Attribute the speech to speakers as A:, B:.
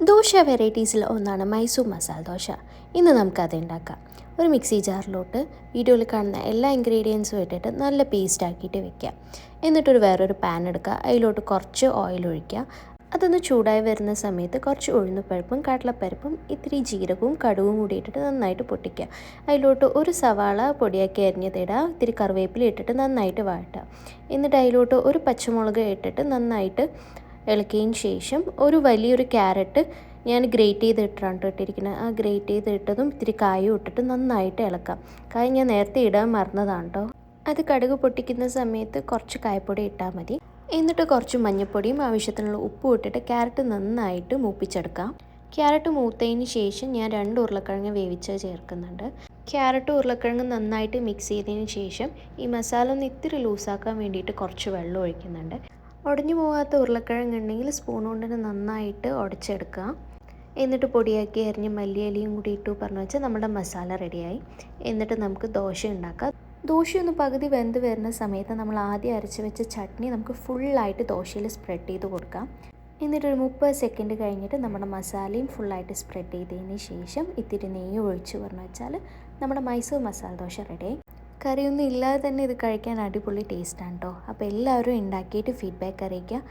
A: ദോശ വെറൈറ്റീസിൽ ഒന്നാണ് മൈസൂർ മസാല ദോശ. ഇന്ന് നമുക്കത് ഉണ്ടാക്കാം. ഒരു മിക്സി ജാറിലോട്ട് വീഡിയോയിൽ കാണുന്ന എല്ലാ ഇൻഗ്രീഡിയൻസും ഇട്ടിട്ട് നല്ല പേസ്റ്റ് ആക്കിയിട്ട് വെക്കുക. എന്നിട്ടൊരു വേറൊരു പാൻ എടുക്കുക. അതിലോട്ട് കുറച്ച് ഓയിൽ ഒഴിക്കുക. അതൊന്ന് ചൂടായി വരുന്ന സമയത്ത് കുറച്ച് ഉഴുന്നുപരിപ്പും കടലപ്പരിപ്പും ഇത്തിരി ജീരകവും കടുകും കൂടി ഇട്ടിട്ട് നന്നായിട്ട് പൊട്ടിക്കുക. അതിലോട്ട് ഒരു സവാള പൊടിയാക്കി അരിഞ്ഞതിടുക. ഇത്തിരി കറിവേപ്പില ഇട്ടിട്ട് നന്നായിട്ട് വഴറ്റുക. എന്നിട്ട് അതിലോട്ട് ഒരു പച്ചമുളക് ഇട്ടിട്ട് നന്നായിട്ട് ഇളക്കിയതിന് ശേഷം ഒരു വലിയൊരു ക്യാരറ്റ് ഞാൻ ഗ്രേറ്റ് ചെയ്തിട്ടാണ് ഇട്ടിരിക്കുന്നത്. ആ ഗ്രേറ്റ് ചെയ്തിട്ടതും ഇത്തിരി കായും ഇട്ടിട്ട് നന്നായിട്ട് ഇളക്കാം. കായ ഞാൻ നേരത്തെ ഇടാൻ മറന്നതാണ് കേട്ടോ. അത് കടുക് പൊട്ടിക്കുന്ന സമയത്ത് കുറച്ച് കായപ്പൊടി ഇട്ടാൽ മതി. എന്നിട്ട് കുറച്ച് മഞ്ഞൾപ്പൊടിയും ആവശ്യത്തിനുള്ള ഉപ്പും ഇട്ടിട്ട് ക്യാരറ്റ് നന്നായിട്ട് മൂപ്പിച്ചെടുക്കാം. ക്യാരറ്റ് മൂത്തതിന് ശേഷം ഞാൻ 2 ഉരുളക്കിഴങ്ങ് വേവിച്ച് ചേർക്കുന്നുണ്ട്. ക്യാരറ്റ് ഉരുളക്കിഴങ്ങ് നന്നായിട്ട് മിക്സ് ചെയ്തതിന് ശേഷം ഈ മസാല ഒന്ന് ഇത്തിരി ലൂസാക്കാൻ വേണ്ടിയിട്ട് കുറച്ച് വെള്ളം ഒഴിക്കുന്നുണ്ട്. ഉടഞ്ഞു പോകാത്ത ഉരുളക്കിഴങ്ങ് ഉണ്ടെങ്കിൽ സ്പൂൺ കൊണ്ട് തന്നെ നന്നായിട്ട് ഉടച്ചെടുക്കുക. എന്നിട്ട് പൊടിയാക്കി അരിഞ്ഞ് മല്ലിയിലയും കൂടി ഇട്ടു പറഞ്ഞു വെച്ചാൽ നമ്മുടെ മസാല റെഡിയായി. എന്നിട്ട് നമുക്ക് ദോശ ഉണ്ടാക്കാം. ദോശയൊന്ന് പകുതി വെന്ത് വരുന്ന സമയത്ത് നമ്മൾ ആദ്യം അരച്ച് വെച്ച ചട്നി നമുക്ക് ഫുള്ളായിട്ട് ദോശയിൽ സ്പ്രെഡ് ചെയ്ത് കൊടുക്കാം. എന്നിട്ടൊരു 30 സെക്കൻഡ് കഴിഞ്ഞിട്ട് നമ്മുടെ മസാലയും ഫുള്ളായിട്ട് സ്പ്രെഡ് ചെയ്തതിന് ശേഷം ഇത്തിരി നെയ്യ് ഒഴിച്ച് പറഞ്ഞു വെച്ചാൽ നമ്മുടെ മൈസൂർ മസാല ദോശ റെഡിയായി. കറിയൊന്നും ഇല്ലാതെ തന്നെ ഇത് കഴിക്കാൻ അടിപൊളി ടേസ്റ്റാണ് കേട്ടോ. അപ്പോൾ എല്ലാവരും ഉണ്ടാക്കിയിട്ട് ഫീഡ്ബാക്ക് അറിയിക്കുക.